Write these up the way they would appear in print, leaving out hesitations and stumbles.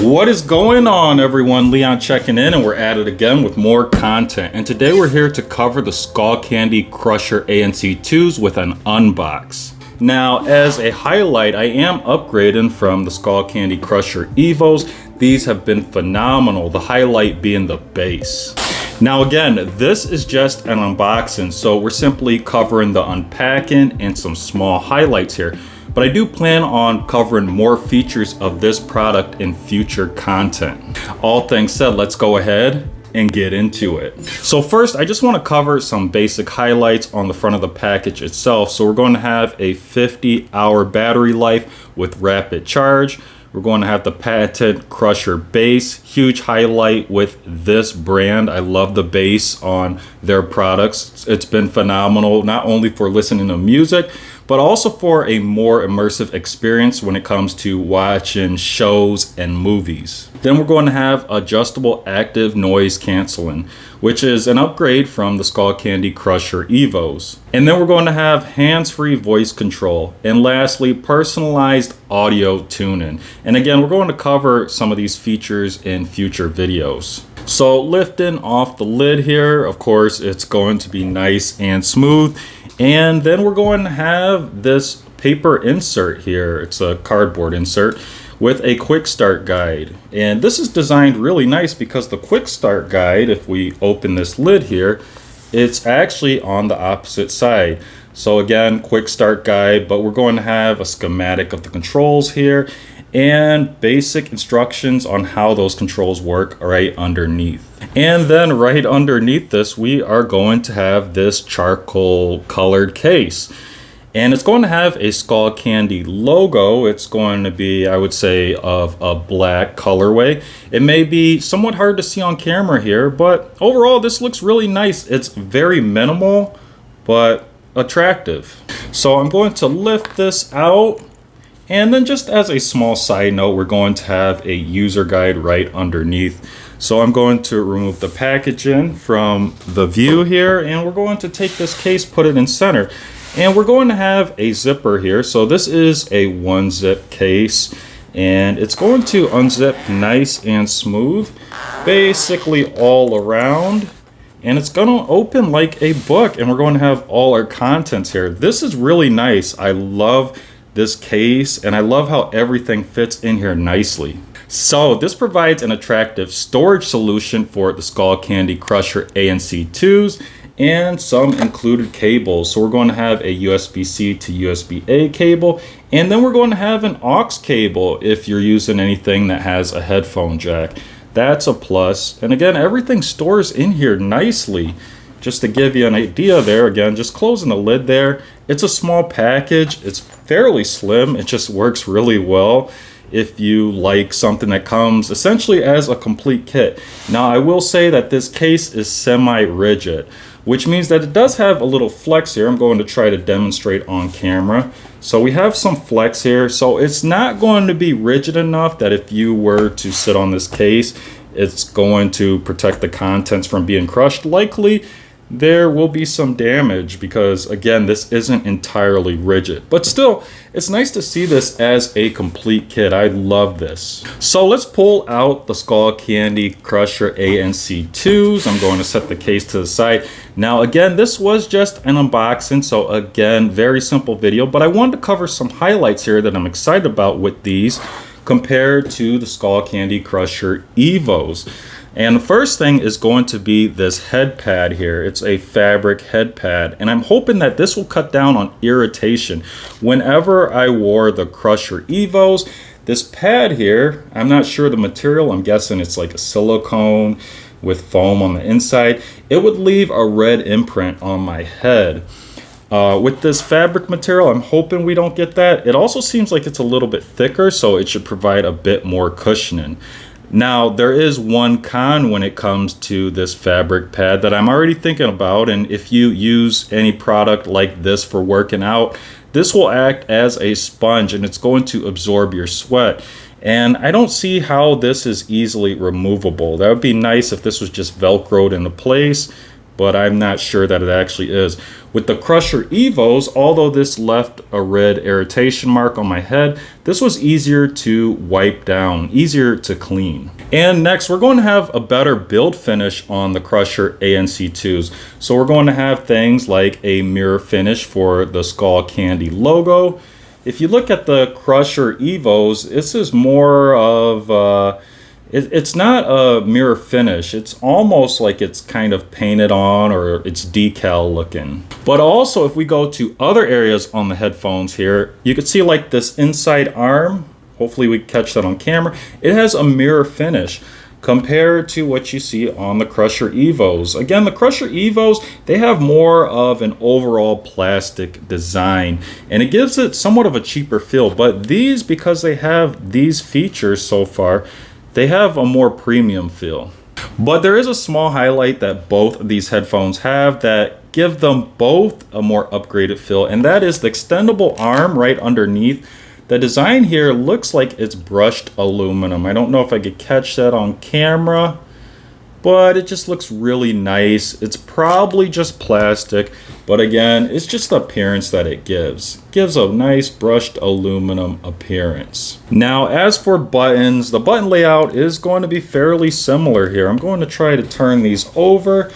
What is going on, everyone? Leon checking in, and we're at it again with more content. And today we're here to cover the Skullcandy Crusher ANC 2s with an unbox. Now, as a highlight, I am upgrading from the Skullcandy Crusher EVOs. These have been phenomenal, the highlight being the base. Now again, this is just an unboxing, so we're simply covering the unpacking and some small highlights here. But I do plan on covering more features of this product in future content. All things said, let's go ahead and get into it. So first, I just want to cover some basic highlights on the front of the package itself. So we're going to have a 50-hour battery life with rapid charge. We're going to have the patented Crusher base, huge highlight with this brand. I love the base on their products. It's been phenomenal, not only for listening to music, but also for a more immersive experience when it comes to watching shows and movies. Then we're going to have adjustable active noise canceling, which is an upgrade from the Skullcandy Crusher EVOs. And then we're going to have hands-free voice control. And lastly, personalized audio tuning. And again, we're going to cover some of these features in future videos. So lifting off the lid here, of course, it's going to be nice and smooth. And then we're going to have this paper insert here. It's a cardboard insert with a quick start guide. And this is designed really nice because the quick start guide, if we open this lid here, it's actually on the opposite side. So again, quick start guide, but we're going to have a schematic of the controls here and basic instructions on how those controls work right underneath. And then right underneath this, we are going to have this charcoal colored case. And it's going to have a Skullcandy logo. It's going to be, I would say, of a black colorway. It may be somewhat hard to see on camera here, but overall this looks really nice. It's very minimal, but attractive. So I'm going to lift this out. And then just as a small side note, we're going to have a user guide right underneath. So I'm going to remove the packaging from the view here, and we're going to take this case, put it in center. And we're going to have a zipper here. So this is a one zip case, and it's going to unzip nice and smooth, basically all around. And it's going to open like a book, and we're going to have all our contents here. This is really nice. I love this case, and I love how everything fits in here nicely. So this provides an attractive storage solution for the Skullcandy Crusher ANC 2s and some included cables. So we're going to have a USB-C to USB-A cable, and then we're going to have an aux cable if you're using anything that has a headphone jack. That's a plus. And again, everything stores in here nicely. Just to give you an idea there, again, just closing the lid there. It's a small package. It's fairly slim. It just works really well if you like something that comes essentially as a complete kit. Now, I will say that this case is semi-rigid, which means that it does have a little flex here. I'm going to try to demonstrate on camera. So we have some flex here. So it's not going to be rigid enough that if you were to sit on this case, it's going to protect the contents from being crushed. Likely, there will be some damage because, again, this isn't entirely rigid. But still, it's nice to see this as a complete kit. I love this. So let's pull out the Skullcandy Crusher ANC 2s. I'm going to set the case to the side. Now, again, this was just an unboxing. So again, very simple video. But I wanted to cover some highlights here that I'm excited about with these compared to the Skullcandy Crusher EVOs. And the first thing is going to be this headpad here. It's a fabric headpad, and I'm hoping that this will cut down on irritation. Whenever I wore the Crusher EVOs, this pad here, I'm not sure the material, I'm guessing it's like a silicone with foam on the inside. It would leave a red imprint on my head. With this fabric material, I'm hoping we don't get that. It also seems like it's a little bit thicker, so it should provide a bit more cushioning. Now, there is one con when it comes to this fabric pad that I'm already thinking about, and if you use any product like this for working out, this will act as a sponge and it's going to absorb your sweat. And I don't see how this is easily removable. That would be nice if this was just Velcroed into place, but I'm not sure that it actually is. With the Crusher EVOs, although this left a red irritation mark on my head, this was easier to wipe down, easier to clean. And next, we're going to have a better build finish on the Crusher ANC2s. So we're going to have things like a mirror finish for the Skullcandy logo. If you look at the Crusher EVOs, this is more of it's not a mirror finish. It's almost like it's kind of painted on, or it's decal looking. But also, if we go to other areas on the headphones here, you can see like this inside arm. Hopefully we catch that on camera. It has a mirror finish compared to what you see on the Crusher EVOs. Again, the Crusher EVOs, they have more of an overall plastic design, and it gives it somewhat of a cheaper feel. But these, because they have these features so far, they have a more premium feel. But there is a small highlight that both of these headphones have that give them both a more upgraded feel, and that is the extendable arm right underneath. The design here looks like it's brushed aluminum. I don't know if I could catch that on camera, but it just looks really nice. It's probably just plastic, but again, it's just the appearance that it gives. It gives a nice brushed aluminum appearance. Now, as for buttons, the button layout is going to be fairly similar here. I'm going to try to turn these over.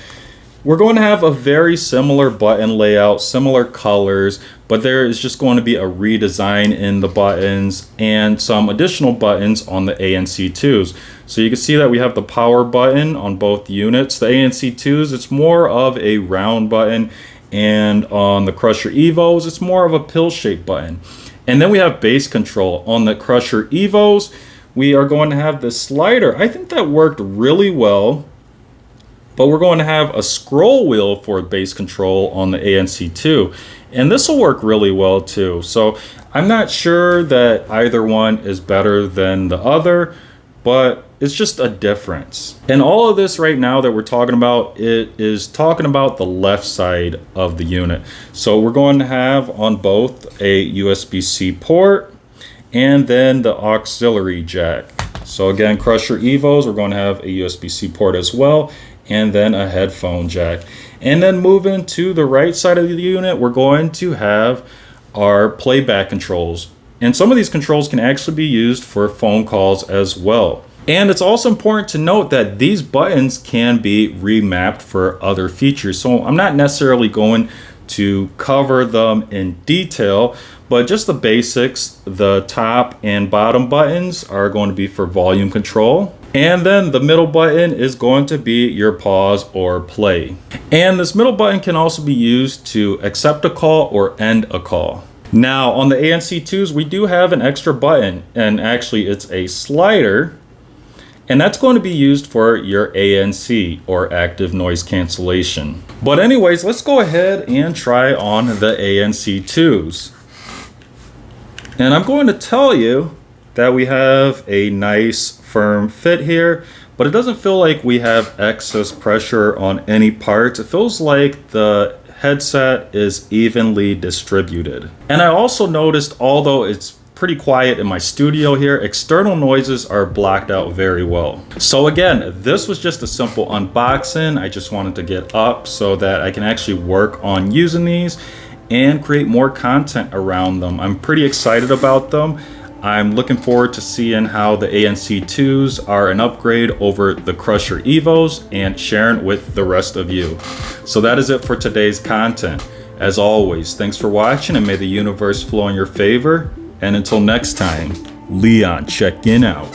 We're going to have a very similar button layout, similar colors, but there is just going to be a redesign in the buttons and some additional buttons on the ANC2s. So you can see that we have the power button on both units. The ANC2s, it's more of a round button, and on the Crusher EVOs, it's more of a pill-shaped button. And then we have bass control. On the Crusher EVOs, we are going to have this slider. I think that worked really well. But we're going to have a scroll wheel for bass control on the ANC2, and this will work really well too. So I'm not sure that either one is better than the other, but it's just a difference. And all of this right now that we're talking about, it is talking about the left side of the unit. So we're going to have on both a USB-C port and then the auxiliary jack. So again, Crusher EVOs, we're going to have a USB-C port as well, and then a headphone jack. And then moving to the right side of the unit, we're going to have our playback controls. And some of these controls can actually be used for phone calls as well. And it's also important to note that these buttons can be remapped for other features. So I'm not necessarily going to cover them in detail, but just the basics. The top and bottom buttons are going to be for volume control. And then the middle button is going to be your pause or play. And this middle button can also be used to accept a call or end a call. Now on the ANC2s, we do have an extra button, and actually it's a slider, and that's going to be used for your ANC, or active noise cancellation. But anyways, let's go ahead and try on the ANC2s. And I'm going to tell you that we have a nice firm fit here, but it doesn't feel like we have excess pressure on any parts. It feels like the headset is evenly distributed. And I also noticed, although it's pretty quiet in my studio here, external noises are blocked out very well. So again, this was just a simple unboxing. I just wanted to get up so that I can actually work on using these and create more content around them. I'm pretty excited about them. I'm looking forward to seeing how the ANC2s are an upgrade over the Crusher EVOs and sharing with the rest of you. So that is it for today's content. As always, thanks for watching, and may the universe flow in your favor. And until next time, Leon checking out.